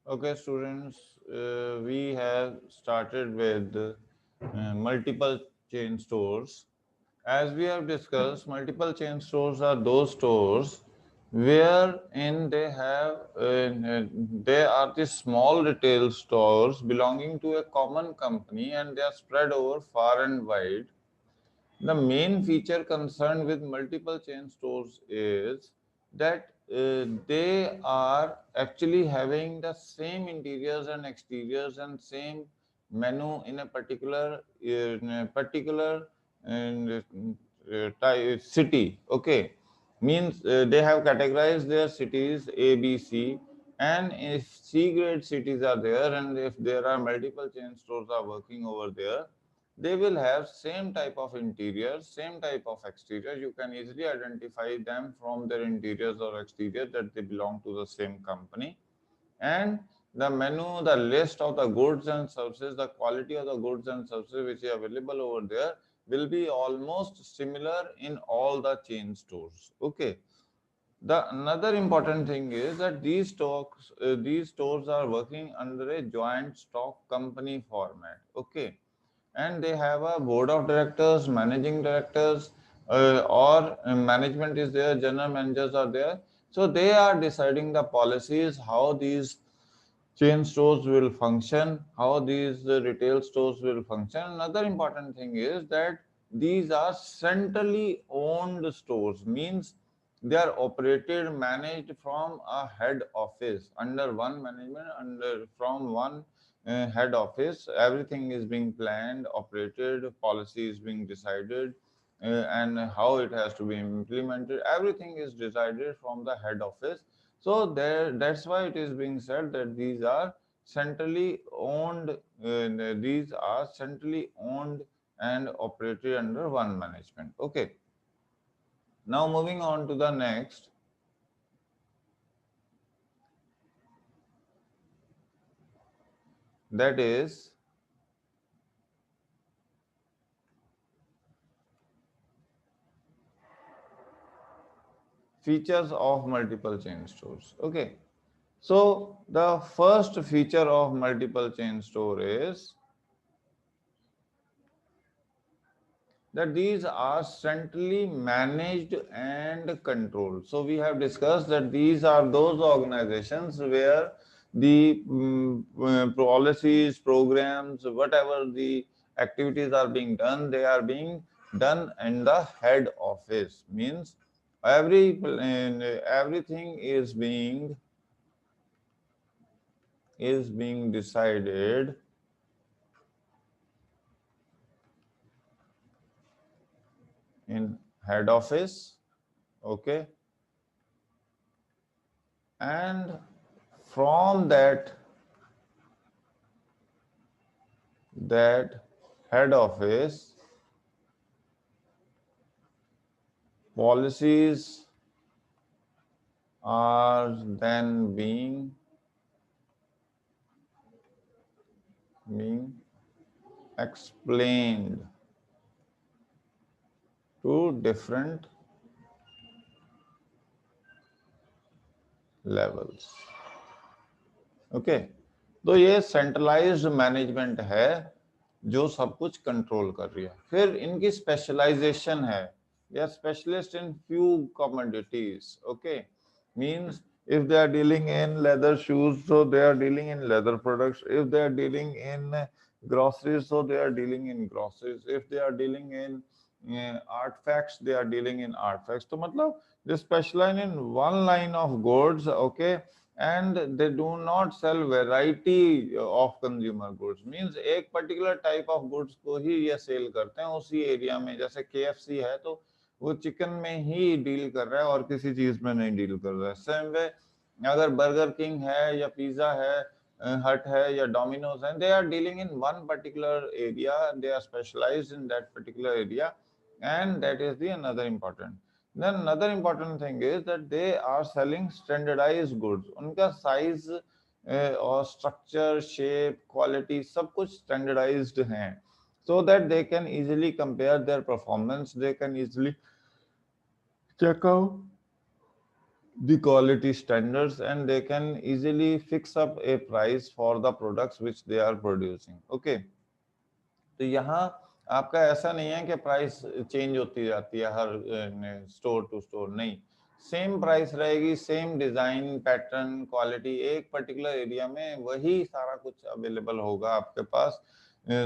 Okay, students, we have started with multiple chain stores. As we have discussed, multiple chain stores are those stores wherein they are the small retail stores belonging to a common company and they are spread over far and wide. The main feature concerned with multiple chain stores is that they are actually having the same interiors and exteriors and same menu in a particular city. Okay, means they have categorized their cities A, B, C, and if C grade cities are there, and if there are multiple chain stores are working over there, they will have same type of interior, same type of exterior. You can easily identify them from their interiors or exterior that they belong to the same company. And the menu, the list of the goods and services, the quality of the goods and services which are available over there will be almost similar in all the chain stores. Okay. The another important thing is that these stores are working under a joint stock company format. Okay, and they have a board of directors, managing directors, or management is there, general managers are there. So they are deciding the policies, how these chain stores will function, how these retail stores will function. Another important thing is that these are centrally owned stores, means they are operated, managed from a head office under one management, under from one head office. Everything is being planned, operated, policy is being decided, and how it has to be implemented. Everything is decided from the head office. So that's why it is being said that these are centrally owned. These are centrally owned and operated under one management. Okay. Now moving on to the next, that is features of multiple chain stores. Okay. So the first feature of multiple chain store is that these are centrally managed and controlled. So we have discussed that these are those organizations where the policies, programs, whatever the activities are being done, they are being done in the head office. Means everything is being decided in head office. Okay, and from that head office, policies are then being explained to different levels. Okay, तो ये centralised management है जो सब कुछ control कर रही है. फिर इनकी स्पेशलाइजेशन है, they are specialist in few commodities. Okay, means if they are dealing in leather shoes, so they are dealing in leather products. If they are dealing in groceries, so they are dealing in groceries. If they are dealing in artifacts, they are dealing in artifacts. तो मतलब they specialize in one line of goods. Okay, and they do not sell variety of consumer goods. Means एक particular type of goods को ही ये cell करते हैं उसी area में. जैसे KFC है तो वो चिकन में ही डील कर रहा है और किसी चीज में नहीं डील कर रहा है. सेम वे अगर बर्गर किंग है या पिज्जा है, हट है या डोमिनोज है, they are dealing in one particular area, they are specialised in that particular area, and that is the another important. Then another important thing is that they are selling standardized goods. उनका size और structure, shape, quality सब कुछ standardized हैं, so that they can easily compare their performance. They can easily check out the quality standards, and they can easily fix up a price for the products which they are producing. Okay, तो यहाँ आपका ऐसा नहीं है कि price change होती जाती है हर स्टोर टू स्टोर, नहीं, सेम प्राइस रहेगी, सेम डिजाइन पैटर्न क्वालिटी, एक पर्टिकुलर एरिया में वही सारा कुछ अवेलेबल होगा आपके पास.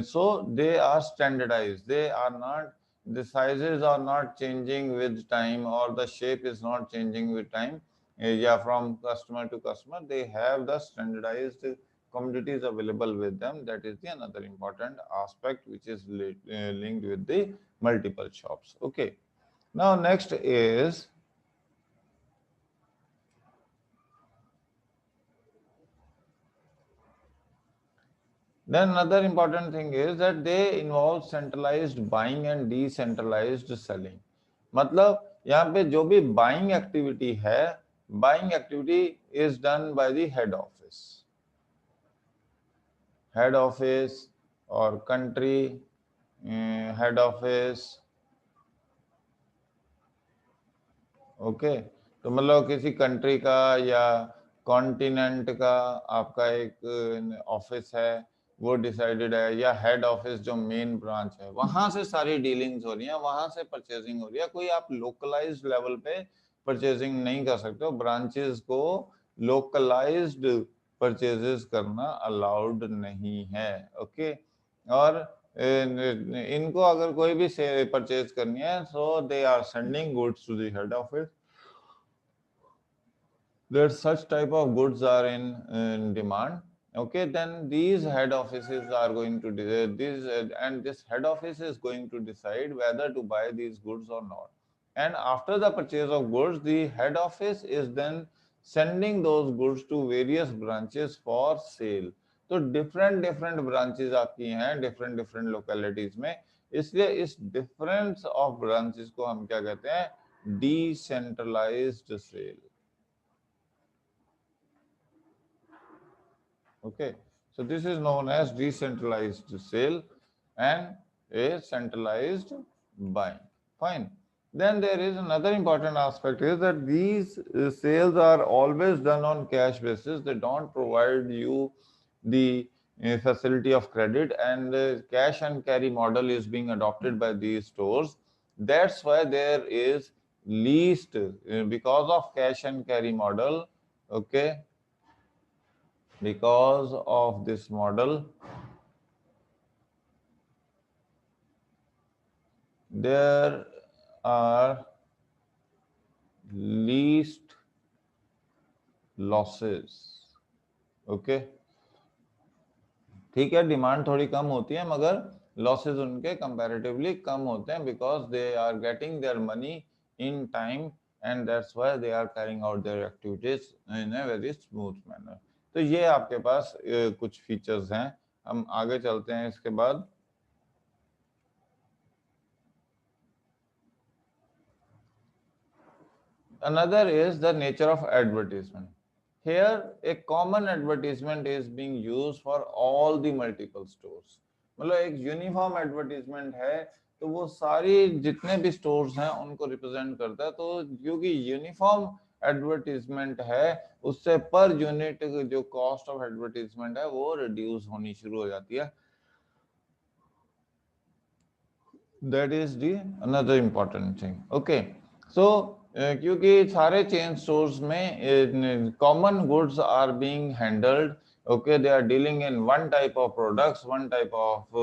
So they are standardized, they are not, the sizes are not changing with time, or the shape is not changing with time. Yeah, from customer to customer they have the standardized commodities available with them. That is the another important aspect which is linked with the multiple shops. Okay, now next is then another important thing is that they involve centralized buying and decentralized selling. मतलब यहाँ पे जो भी buying activity है, buying activity is done by the head office or country head office. Okay, तो मतलब किसी country का या कॉन्टिनेंट का आपका एक ऑफिस है, वो डिसाइडेड है, या हेड ऑफिस जो मेन ब्रांच है वहां से सारी डीलिंग्स हो रही हैं, वहां से परचेजिंग हो रही है. कोई आप लोकलाइज्ड लेवल पे परचेजिंग नहीं कर सकते हो, ब्रांचेस को लोकलाइज्ड परचेजेस करना अलाउड नहीं है. ओके, और इनको अगर कोई भी परचेज करनी है, so they are sending goods to the head office, that such type of goods are in demand. Okay, then these head offices are going to and this head office is going to decide whether to buy these goods or not. And after the purchase of goods, the head office is then sending those goods to various branches for sale. तो different different branches आपकी हैं different different localities में, इसलिए इस difference of branches को हम क्या कहते हैं, decentralised cell. Okay, so this is known as decentralized sale and a centralized buying. Fine. Then there is another important aspect is that these sales are always done on cash basis. They don't provide you the facility of credit, and cash and carry model is being adopted by these stores. That's why there is least because of cash and carry model. Okay, because of this model, there are least losses. Okay, ठीक है, demand थोड़ी कम होती है मगर losses उनके comparatively कम होते हैं, because they are getting their money in time, and that's why they are carrying out their activities in a very smooth manner. तो ये आपके पास कुछ फीचर्स हैं. हम आगे चलते हैं इसके बाद. Another is the nature of advertisement. Here, a common advertisement is being used for all the multiple stores. मतलब एक यूनिफॉर्म एडवर्टीजमेंट है तो वो सारी जितने भी स्टोर्स हैं उनको रिप्रेजेंट करता है. तो क्योंकि यूनिफॉर्म एडवर्टीजमेंट है, उससे पर यूनिट जो कॉस्ट ऑफ एडवर्टीजमेंट है वो रिड्यूस होनी शुरू हो जाती है. That is the another important thing. Okay, so क्योंकि सारे चेन स्टोर्स में common goods are being handled. Okay, they are dealing in one type of products, one type of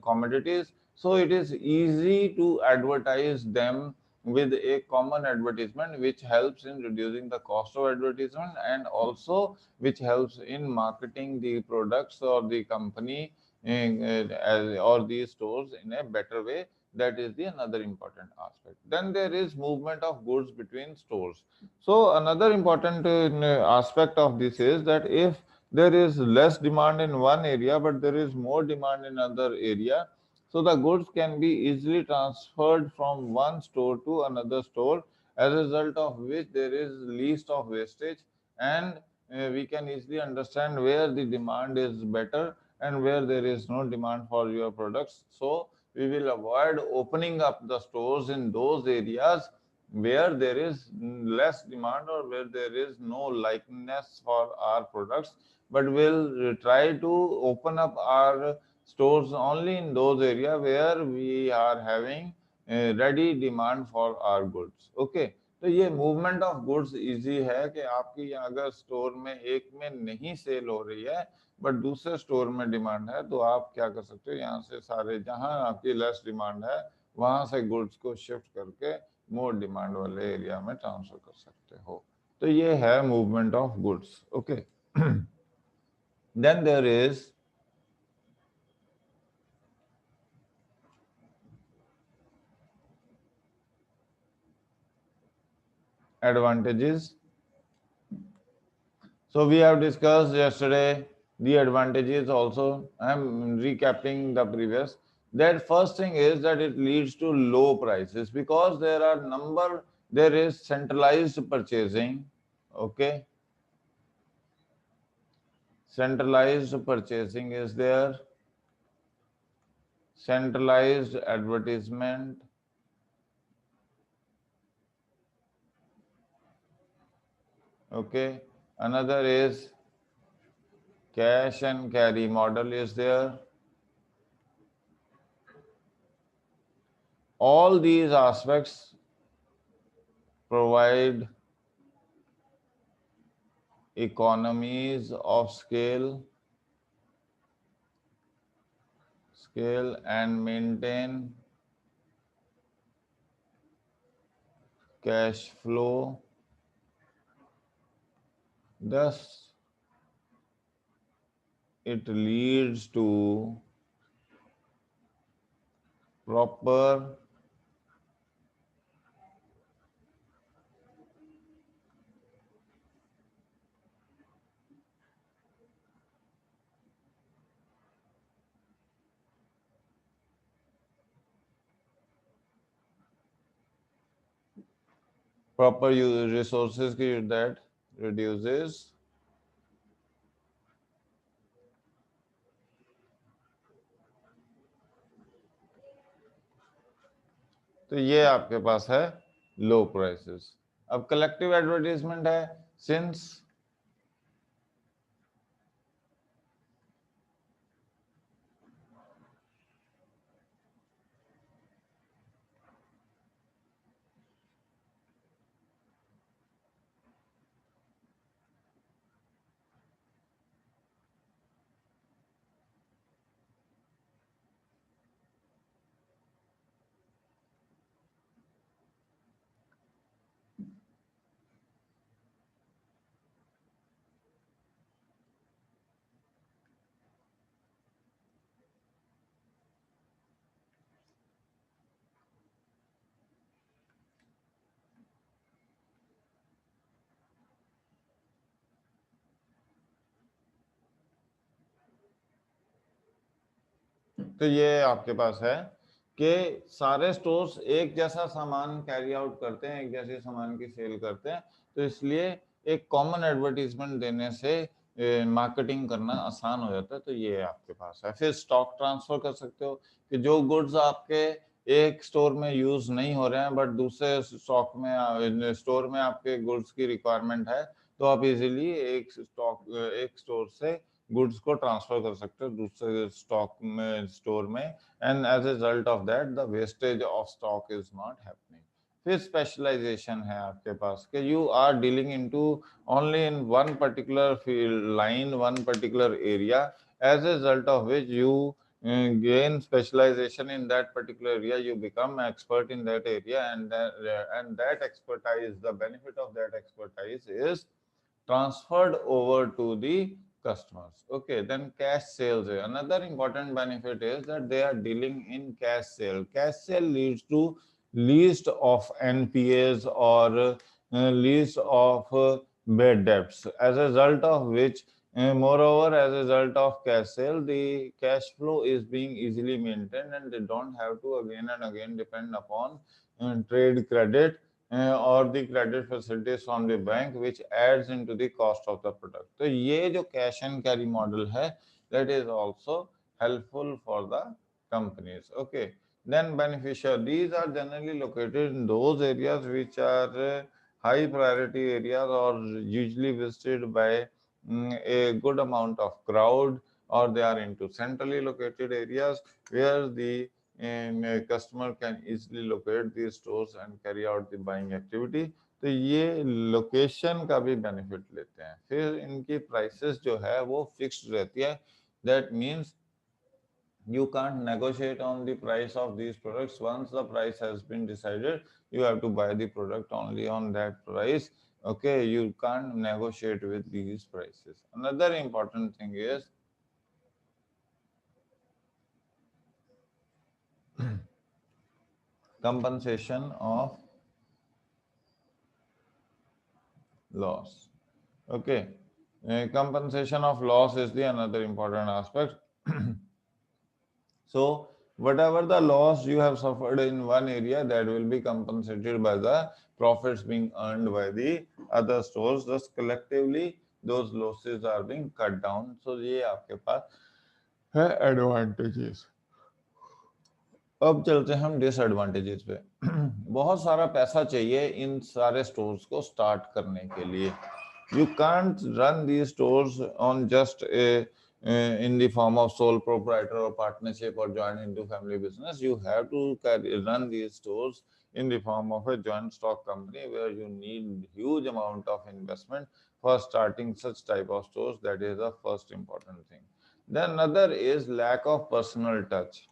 commodities, so it is easy to advertise them with a common advertisement, which helps in reducing the cost of advertisement, and also which helps in marketing the products or the company or these stores in a better way. That is the another important aspect. Then there is movement of goods between stores. So another important aspect of this is that if there is less demand in one area but there is more demand in another area, so the goods can be easily transferred from one store to another store, as a result of which there is least of wastage, and we can easily understand where the demand is better and where there is no demand for your products. So we will avoid opening up the stores in those areas where there is less demand or where there is no likeness for our products, but we'll try to open up our stores only in those areas where we are having ready demand for our goods. Okay, तो ये movement of goods easy है कि आपकी यहाँ अगर store में एक में नहीं सेल हो रही है बट दूसरे स्टोर में डिमांड है, तो आप क्या कर सकते हो, यहाँ से सारे जहाँ आपकी लेस डिमांड है वहां से गुड्स को शिफ्ट करके मोर डिमांड वाले एरिया में ट्रांसफर कर सकते हो। तो ये है movement of goods. Okay, then there is advantages. So we have discussed yesterday the advantages also. I am recapping the previous. That first thing is that it leads to low prices because there is centralized purchasing. Okay, centralized purchasing is there, centralized advertisement. Okay, another is cash and carry model is there. All these aspects provide economies of scale and maintain cash flow. Thus, it leads to proper resources that reduces तो ये आपके पास है low prices. अब collective advertisement है, since तो ये आपके पास है कि सारे स्टोर्स एक जैसा सामान कैरी आउट करते हैं, एक जैसे सामान की सेल करते हैं, तो इसलिए एक कॉमन एडवर्टीजमेंट देने से मार्केटिंग करना आसान हो जाता है। तो ये आपके पास है। फिर स्टॉक ट्रांसफर कर सकते हो कि जो गुड्स आपके एक स्टोर में यूज नहीं हो रहे हैं बट दूसरे स्टोर में आपके गुड्स की रिक्वायरमेंट है, तो आप इजीली एक स्टोर से गुड्स को ट्रांसफर कर सकते हो दूसरे स्टोर में, and as a result of that the wastage of stock is not happening. फिर स्पेशलाइजेशन है आपके पास कि you are dealing into only in one particular field line, one particular area, as a result of which you gain specialization in that particular area, you become expert in that area, and that expertise, the benefit of that expertise is transferred over to the customers. Okay, then cash sales. Another important benefit is that they are dealing in cash sale. Cash sale leads to least of NPAs or least of bad debts, as a result of which moreover, as a result of cash sale, the cash flow is being easily maintained and they don't have to again and again depend upon trade credit or the credit facilities from the bank, which adds into the cost of the product. तो ये जो cash and carry model है, that is also helpful for the companies. Okay, Then beneficial. These are generally located in those areas which are high priority areas or usually visited by a good amount of crowd, or they are into centrally located areas where the customer can easily locate these stores and carry out the buying activity. तो ये location का भी benefit लेते हैं. फिर इनकी prices जो है वो फिक्स्ड रहती है. That means you can't negotiate on the price of these products. Once the price has been decided, you have to buy the product only on that price. Okay, you can't negotiate with these prices. Another important thing is compensation of loss. Okay, compensation of loss is the another important aspect. So whatever the loss you have suffered in one area, that will be compensated by the profits being earned by the other stores. Thus collectively those losses are being cut down. So ये आपके पास है advantages. अब चलते हैं हम disadvantages पे. बहुत सारा पैसा चाहिए इन सारे स्टोर्स को स्टार्ट करने के लिए. You can't run these stores on just a in the form of sole proprietor or partnership or joint into family business. You have to run these stores in the form of a joint stock company where you need huge amount of investment for starting such type of stores. That is the first important thing. Then another is lack of personal touch.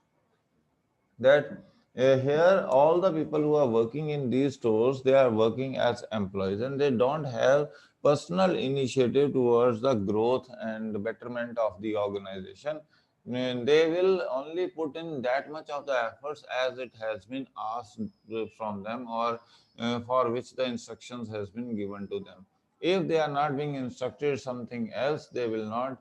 That here all the people who are working in these stores, they are working as employees and they don't have personal initiative towards the growth and betterment of the organization. And they will only put in that much of the efforts as it has been asked from them, or for which the instructions has been given to them. If they are not being instructed something else, they will not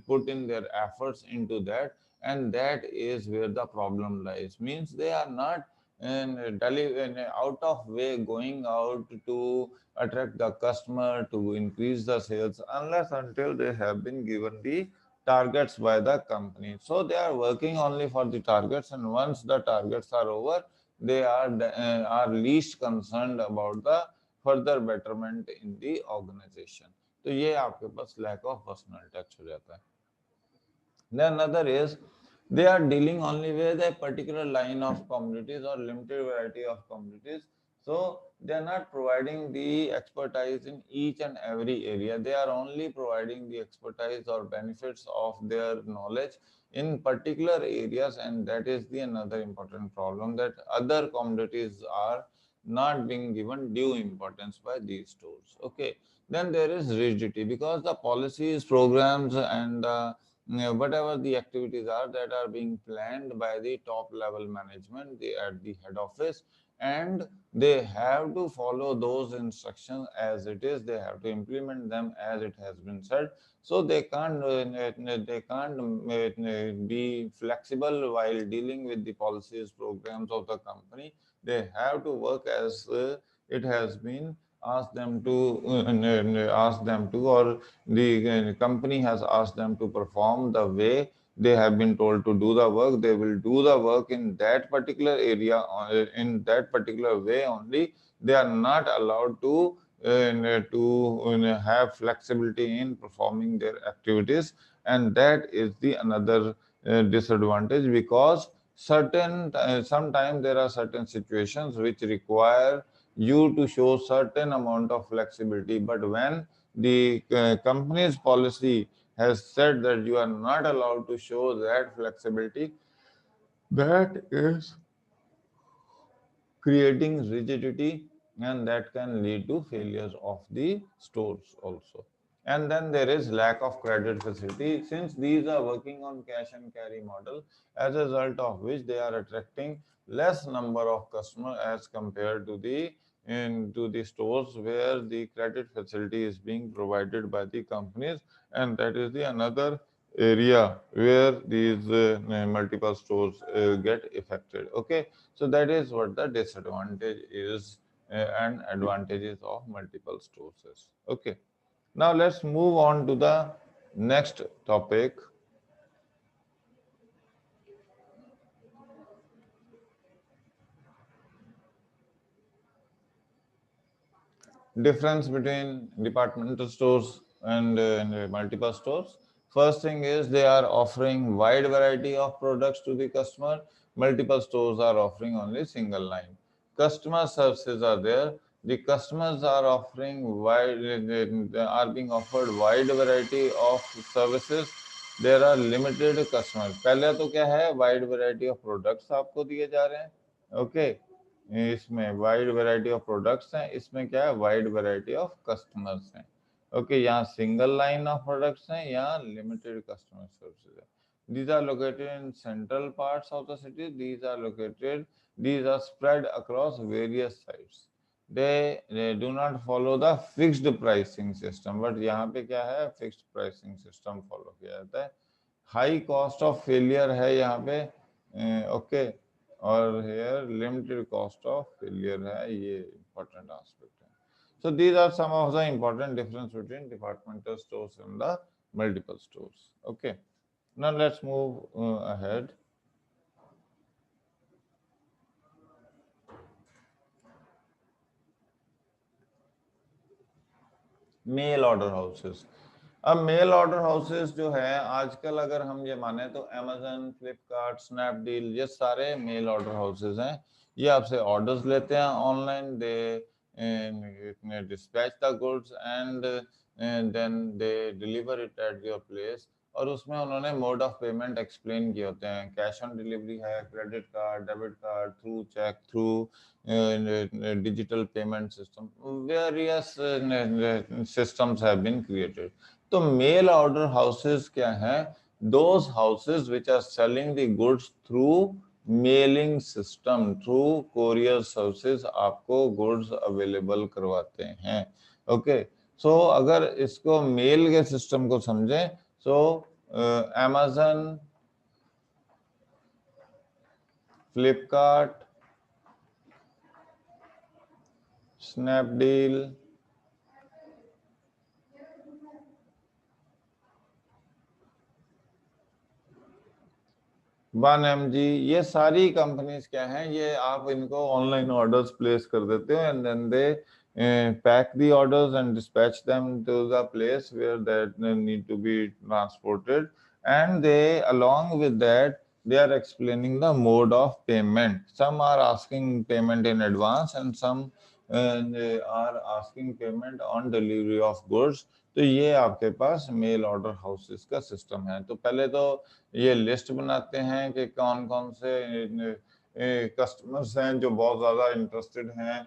put in their efforts into that, and that is where the problem lies. Means they are not out of way going out to attract the customer, to increase the sales, unless until they have been given the targets by the company. So they are working only for the targets, and once the targets are over, they are least concerned about the further betterment in the organization. तो ये आपके पास lack of personal touch हो जाता है. Then another is they are dealing only with a particular line of commodities or limited variety of commodities. So they are not providing the expertise in each and every area. They are only providing the expertise or benefits of their knowledge in particular areas, and that is the another important problem, that other commodities are not being given due importance by these stores. Okay. Then there is rigidity, because the policies, programs, and whatever the activities are that are being planned by the top level management at the head office, and they have to follow those instructions as it is. They have to implement them as it has been said. So they can't be flexible while dealing with the policies, programs of the company. They have to work as it has been asked them to, or the company has asked them to perform the way they have been told to do the work. They will do the work in that particular area, in that particular way only. They are not allowed to have flexibility in performing their activities, and that is the another disadvantage, because sometimes there are certain situations which require you to show certain amount of flexibility, but when the company's policy has said that you are not allowed to show that flexibility, that is creating rigidity, and that can lead to failures of the stores also. And then there is lack of credit facility, since these are working on cash and carry model, as a result of which they are attracting less number of customers as compared to the stores where the credit facility is being provided by the companies, and that is the another area where these multiple stores get affected. Okay, so that is what the disadvantage is and advantages of multiple stores is. Okay, now let's move on to the next topic. Difference between departmental stores and multiple stores. First thing is they are offering wide variety of products to the customer. Multiple stores are offering only single line. Customer services are there. The customers are offering wide, they are being offered wide variety of services. There are limited customers. पहले तो क्या है, wide variety of products आपको दिए जा रहे हैं. Okay. इसमें वाइड वैरायटी ऑफ प्रोडक्ट्स हैं, इसमें क्या है, वाइड वैरायटी ऑफ कस्टमर्स हैं. ओके, यहाँ सिंगल लाइन ऑफ प्रोडक्ट्स हैं, यहाँ लिमिटेड कस्टमर सर्विसेज है. These are located in central parts of the city. These are spread across various sites. They do not follow the fixed pricing system. But यहाँ पे क्या है, fixed pricing system follow किया जाता है. High cost of failure है यहाँ पे. ओके, और here limited cost of failure है, ये important aspect है. So these are some of the important difference between departmental stores and the multiple stores. Okay, now let's move ahead. Mail order houses. अब mail order houses जो है आजकल अगर हम ये माने तो अमेजन, फ्लिपकार्ट, स्नैपडील, ये सारे मेल ऑर्डर हाउसेस हैं. ये आपसे ऑर्डर्स लेते हैं online. They dispatch the goods and then they deliver it at your place. और उसमें उन्होंने मोड ऑफ पेमेंट एक्सप्लेन किए होते हैं. कैश ऑन डिलीवरी है, credit card, debit card, through cheque, through digital payment system. Various systems have been created. तो mail order houses क्या हैं? Those houses which are selling the goods through mailing system, through courier services आपको goods available करवाते हैं. Okay, सो अगर इसको mail के system को समझें, सो अमेजन, फ्लिपकार्ट, स्नैपडील, 1mg, ये सारी कंपनीज क्या हैं, ये आप इनको ऑनलाइन ऑर्डर्स प्लेस कर देते हो and then they pack the orders and dispatch them to the place where that need to be transported, and they, along with that, they are explaining the mode of payment. Some are asking payment in advance and some they are asking payment on delivery of goods. तो ये आपके पास mail order houses का system है. तो पहले तो ये list बनाते हैं कि कौन कौन से कस्टमर्स हैं जो बहुत ज़्यादा इंटरेस्टेड हैं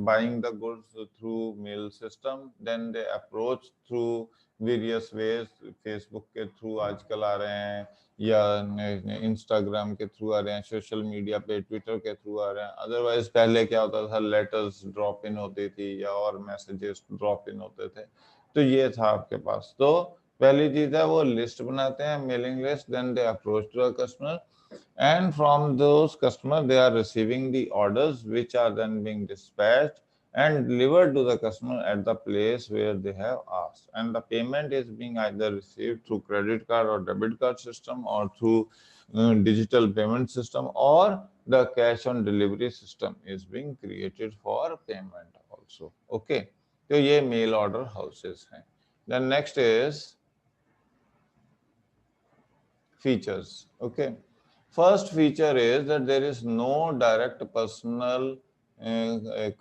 buying the goods through mail system. Then they approach through various ways. Facebook के थ्रू आजकल आ रहे हैं, या इंस्टाग्राम के थ्रू आ रहे हैं, सोशल मीडिया पे ट्विटर के थ्रू आ रहे हैं. अदरवाइज पहले क्या होता था, लेटर्स ड्रॉप इन होती थी या और मैसेजेस ड्रॉप इन होते थे. तो ये था आपके पास. तो पहली चीज है वो लिस्ट बनाते हैं, mailing list. Then they approach to the customer, and from those customers they are receiving the orders which are then being dispatched and delivered to the customer at the place where they have asked, and the payment is being either received through credit card or debit card system or through digital payment system, or the cash on delivery system is being created for payment also. Okay, so ये mail order houses हैं. Then next is features. Okay, first feature is that there is no direct personal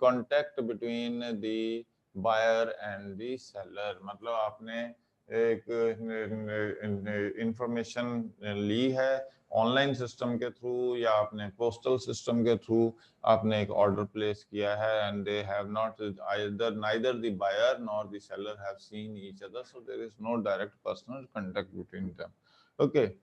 contact between the buyer and the seller. मतलब आपने एक information ली है online system के through या आपने postal system के थ्रू आपने एक ऑर्डर प्लेस किया है, and they have not neither the buyer nor the seller have seen each other, so there is no direct personal contact between them. Okay,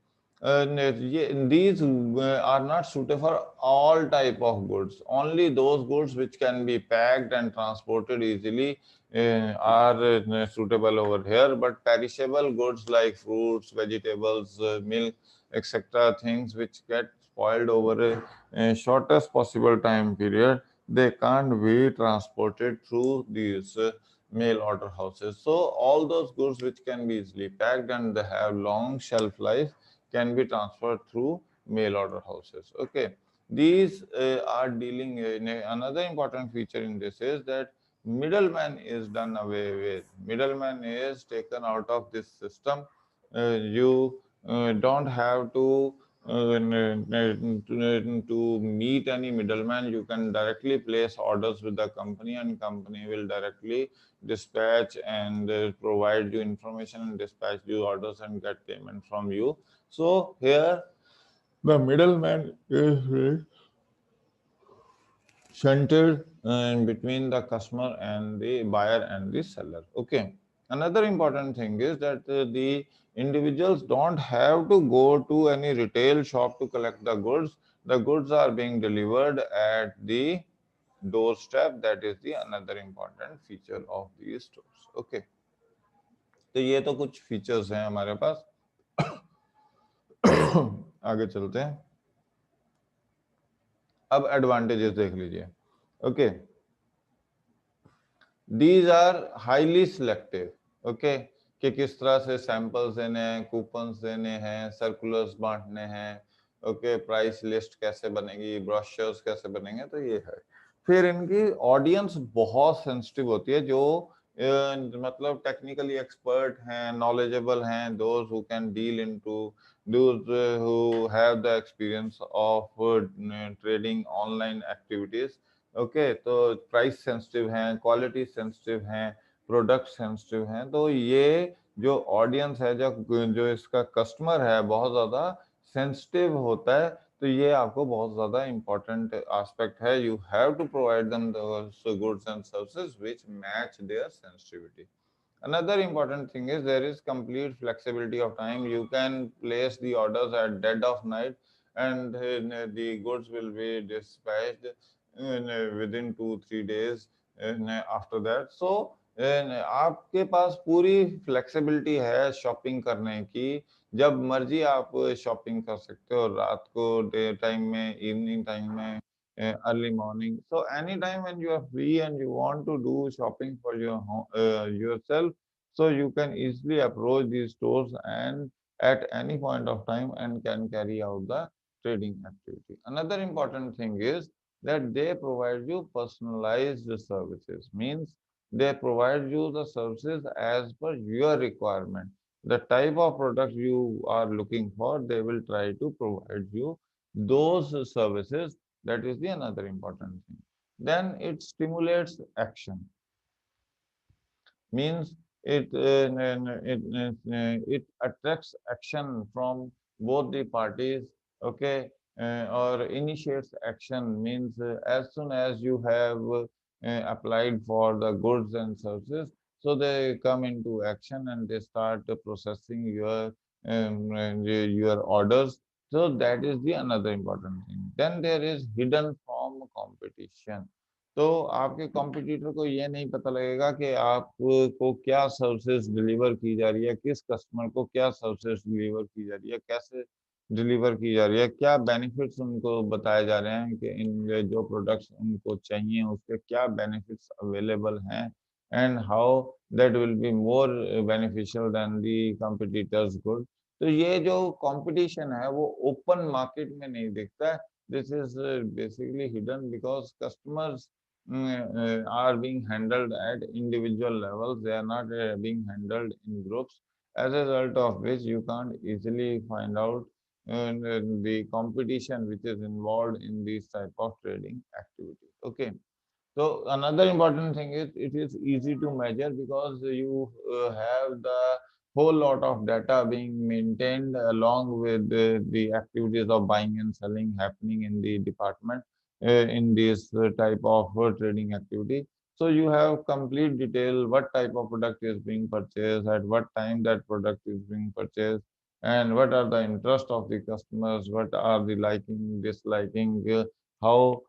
these are not suitable for all type of goods. Only those goods which can be packed and transported easily are suitable over here. But perishable goods like fruits, vegetables, milk, etc., things which get spoiled over a shortest possible time period, they can't be transported through these mail order houses. So all those goods which can be easily packed and they have long shelf life can be transferred through mail order houses. Okay, these are dealing another important feature in this is that middleman is done away with. Middleman is taken out of this system. You don't have to to meet any middleman. You can directly place orders with the company, and company will directly dispatch and provide you information and dispatch you orders and get payment from you. So here the middleman is centered in between the customer and the buyer and the seller. Okay. Another important thing is that the individuals don't have to go to any retail shop to collect the goods. The goods are being delivered at the doorstep. That is the another important feature of these stores. Okay. तो ये तो कुछ features हैं हमारे पास. आगे चलते हैं. अब एडवांटेजेस देख लीजिए. Okay. These are highly selective. Okay, कि किस तरह से सैंपल्स देने हैं, कूपन्स देने हैं, सर्कुलर्स बांटने हैं. ओके, प्राइस लिस्ट कैसे बनेगी, ब्रोशर्स कैसे बनेंगे, तो ये है. फिर इनकी ऑडियंस बहुत सेंसिटिव होती है, जो मतलब टेक्निकली एक्सपर्ट हैं, नॉलेजेबल हैं, those who can deal into, those who have the experience of trading online activities. Okay, तो प्राइस सेंसिटिव हैं, क्वालिटी सेंसिटिव हैं, प्रोडक्ट सेंसिटिव हैं. तो ये जो ऑडियंस है, जो इसका कस्टमर है, बहुत ज़्यादा सेंसिटिव होता है. तो ये आपको बहुत ज़्यादा इम्पोर्टेंट एस्पेक्ट है. You have to provide them the goods and services which match their sensitivity. Another important thing is there is complete flexibility of time. You can place the orders at dead of night, and the goods will be dispatched within 2-3 days after that. So आपके पास पूरी flexibility है shopping करने की. जब मर्जी आप shopping कर सकते हो, रात को, डे टाइम में, इवनिंग टाइम में, early morning. So anytime when you are free and you want to do shopping for yourself, so you can easily approach these stores and at any point of time and can carry out the trading activity. Another important thing is that they provide you personalized services. Means they provide you the services as per your requirement. The type of product you are looking for, they will try to provide you those services. That is the another important thing. Then it stimulates action. Means it attracts action from both the parties. Okay, or initiates action. Means as soon as you have applied for the goods and services, so they come into action and they start processing your orders. So that is the another important thing. Then there is hidden form competition. तो आपके competitor को ये नहीं पता लगेगा कि आपको क्या सर्विसेज डिलीवर की जा रही है, किस कस्टमर को क्या सर्विसेज डिलीवर की जा रही है, कैसे डिलीवर की जा रही है, क्या बेनिफिट्स उनको बताए जा रहे हैं कि इन जो प्रोडक्ट्स उनको चाहिए उसके क्या बेनिफिट्स अवेलेबल हैं, and how that will be more beneficial than the competitors good. तो ये जो कंपटीशन है वो ओपन मार्केट में नहीं दिखता है. This is basically hidden because customers are being handled at individual levels. They are not being handled in groups. As a result of which, you can't easily find out the competition which is involved in this type of trading activity. Okay. So another important thing is it is easy to measure because you have the whole lot of data being maintained along with the activities of buying and selling happening in the department in this type of trading activity. So you have complete detail what type of product is being purchased, at what time that product is being purchased, and what are the interest of the customers, what are the liking, disliking, how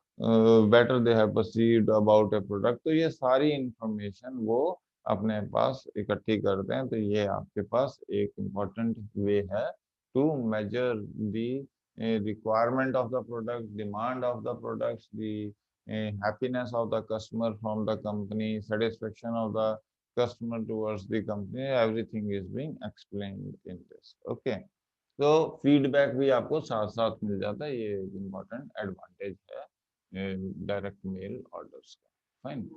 better they have perceived about a product. तो ये सारी information वो अपने पास इकट्ठी करते हैं. तो ये आपके पास एक इम्पोर्टेंट वे है to measure the requirement of the product, demand of the products, the happiness of the customer from the company, satisfaction of the customer towards the company. Everything is being explained in this. Okay. तो feedback भी आपको साथ साथ मिल जाता है. ये एक important advantage है डायरेक्ट मेल ऑर्डर्स का. Fine.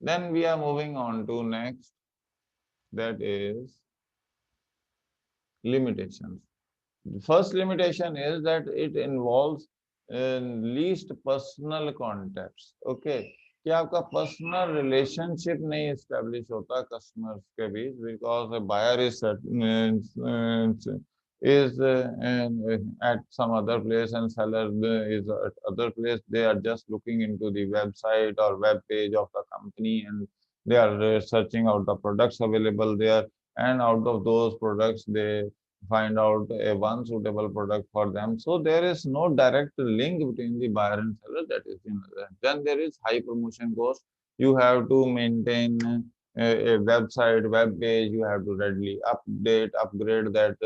Then we are moving on to next, that is limitations. The first limitation is that it involves least personal contacts. Okay, कि आपका पर्सनल रिलेशनशिप नहीं एस्टेब्लिश होता कस्टमर्स के बीच, because a buyer is at some other place and seller is at other place. They are just looking into the website or web page of the company, and they are searching out the products available there, and out of those products they find out a one suitable product for them. So there is no direct link between the buyer and seller. That is the another. Then there is high promotion cost. You have to maintain a website, web page. You have to readily update, upgrade that,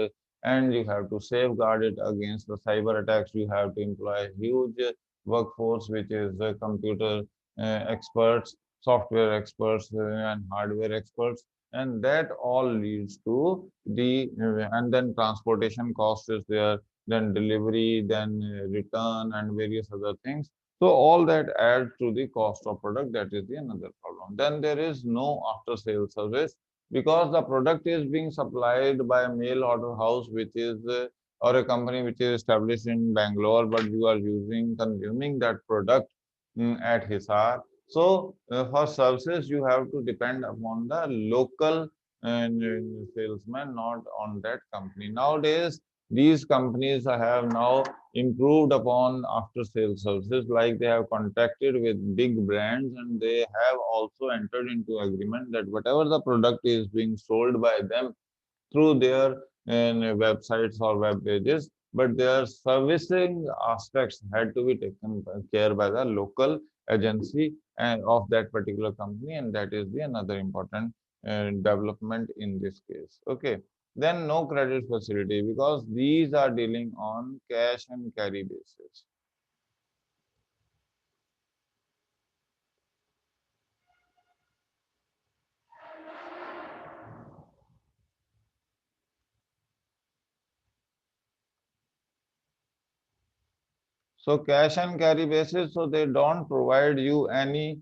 and you have to safeguard it against the cyber attacks. You have to employ a huge workforce, which is computer experts, software experts, and hardware experts, and that all leads to the and then transportation cost is there, then delivery, then return, and various other things. So all that adds to the cost of product. That is the another problem. Then there is no after sale service, because the product is being supplied by a mail order house, which is or a company which is established in Bangalore, but you are consuming that product at Hisar. So for services, you have to depend upon the local salesman, not on that company. Nowadays, these companies have now improved upon after sales services, like they have contacted with big brands, and they have also entered into agreement that whatever the product is being sold by them through their websites or web pages, but their servicing aspects had to be taken care by the local agency and of that particular company, and that is the another important development in this case. Okay, then no credit facility, because these are dealing on cash and carry basis. So cash and carry basis, so they don't provide you any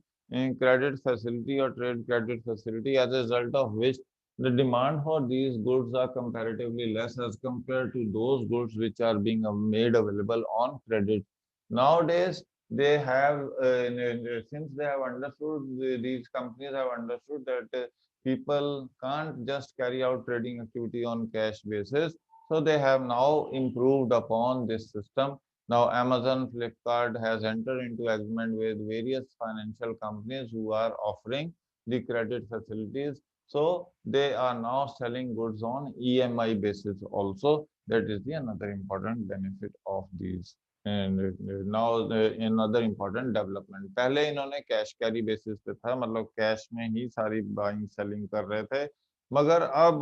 credit facility or trade credit facility, as a result of which the demand for these goods are comparatively less as compared to those goods which are being made available on credit. Nowadays, they have, since they have understood, these companies have understood that people can't just carry out trading activity on cash basis. So they have now improved upon this system. Now, Amazon, Flipkart has entered into agreement with various financial companies who are offering the credit facilities. So they are now selling goods on EMI basis also. That is the another important benefit of these. And now another important development. पहले इन्होंने cash carry basis पे था, मतलब cash में ही सारी buying selling कर रहे थे, मगर अब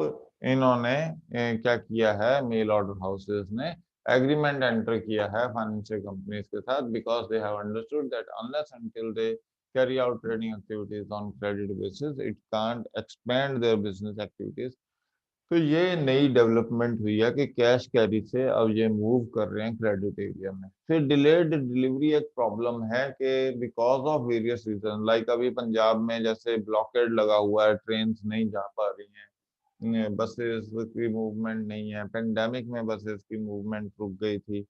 इन्होंने क्या किया है, मेल ऑर्डर हाउसेस ने agreement enter किया है financial companies के साथ, because they have understood that unless until they carry out trading activities on credit basis, it can't expand their business activities. तो ये नई डेवलपमेंट हुई है कि कैश कैरी से अब ये मूव कर रहे हैं क्रेडिट एरिया में. फिर डिलेड डिलीवरी एक प्रॉब्लम है कि because of various reason, like अभी पंजाब में जैसे ब्लॉकेड लगा हुआ है, ट्रेन नहीं जा पा रही हैं, बसेस की मूवमेंट नहीं है, पेंडेमिक में बसेस की मूवमेंट रुक गई थी,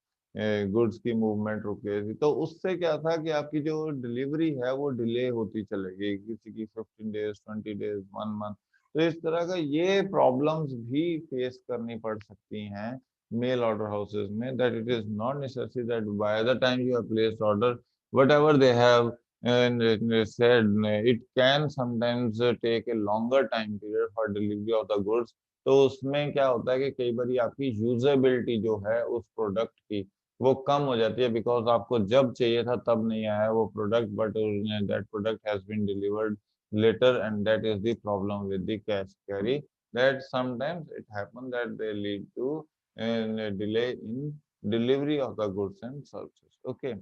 गुड्स की मूवमेंट रुक गई थी, तो उससे क्या था कि आपकी जो डिलीवरी है वो डिले होती चलेगी, किसी की 15 डेज, 20 डेज, 1 मंथ. तो इस तरह का ये प्रॉब्लम्स भी फेस करनी पड़ सकती हैं मेल ऑर्डर हाउसेस में, that it is not necessary that by the time you have placed order, whatever they have and said, it can sometimes take a longer time period for delivery of the goods. तो उसमें क्या होता है कि कई बार आपकी usability जो है उस प्रोडक्ट की वो कम हो जाती है, बिकॉज आपको जब चाहिए था तब नहीं आया वो product, but that product has been delivered later, and that is the problem with the cash carry, that sometimes it happens that they lead to a delay in delivery of the goods and services. Okay,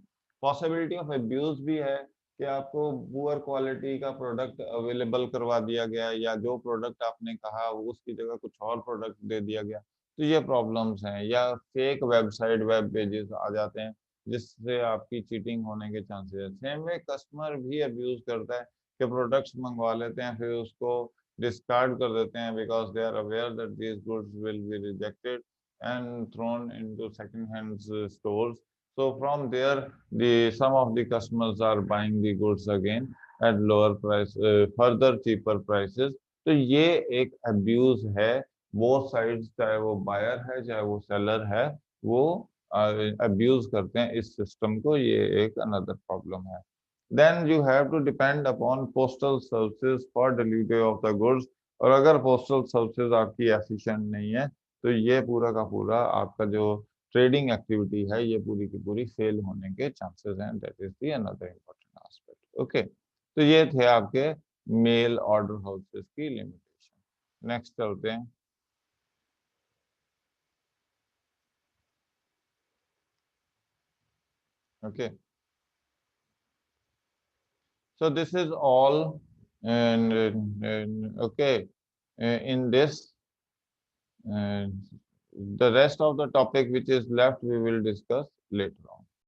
possibility of abuse भी है कि आपको poor quality का product available करवा दिया गया, या जो प्रोडक्ट आपने कहा उसकी जगह कुछ और प्रोडक्ट दे दिया गया, तो ये प्रॉब्लम्स हैं. या फेक वेबसाइट, वेब पेजेस आ जाते हैं जिससे आपकी चीटिंग होने के चांसेस है. सेम वे कस्टमर भी अब्यूज करता है कि प्रोडक्ट्स मंगवा लेते हैं फिर उसको डिस्कार्ड कर देते हैं because they are aware that these goods will be rejected and thrown into second hand stores. So from there the some of the customers are buying the goods again at lower price, further cheaper prices. तो ये एक abuse है, वो sides चाहे वो buyer है चाहे वो सेलर है, वो अब्यूज करते हैं इस सिस्टम को, ये एक अनदर प्रॉब्लम है. Then you have to depend upon postal services for delivery of the goods. और अगर पोस्टल सर्विसेज आपकी एफिशिएंट नहीं है तो ये पूरा का पूरा आपका जो ट्रेडिंग एक्टिविटी है ये पूरी की पूरी फेल होने के चांसेस हैं. That is the another important aspect. Okay, तो ये थे आपके मेल ऑर्डर हाउसेस की लिमिटेशन. नेक्स्ट चलते हैं. Okay, so this is all, and okay, in this, the rest of the topic which is left we will discuss later on.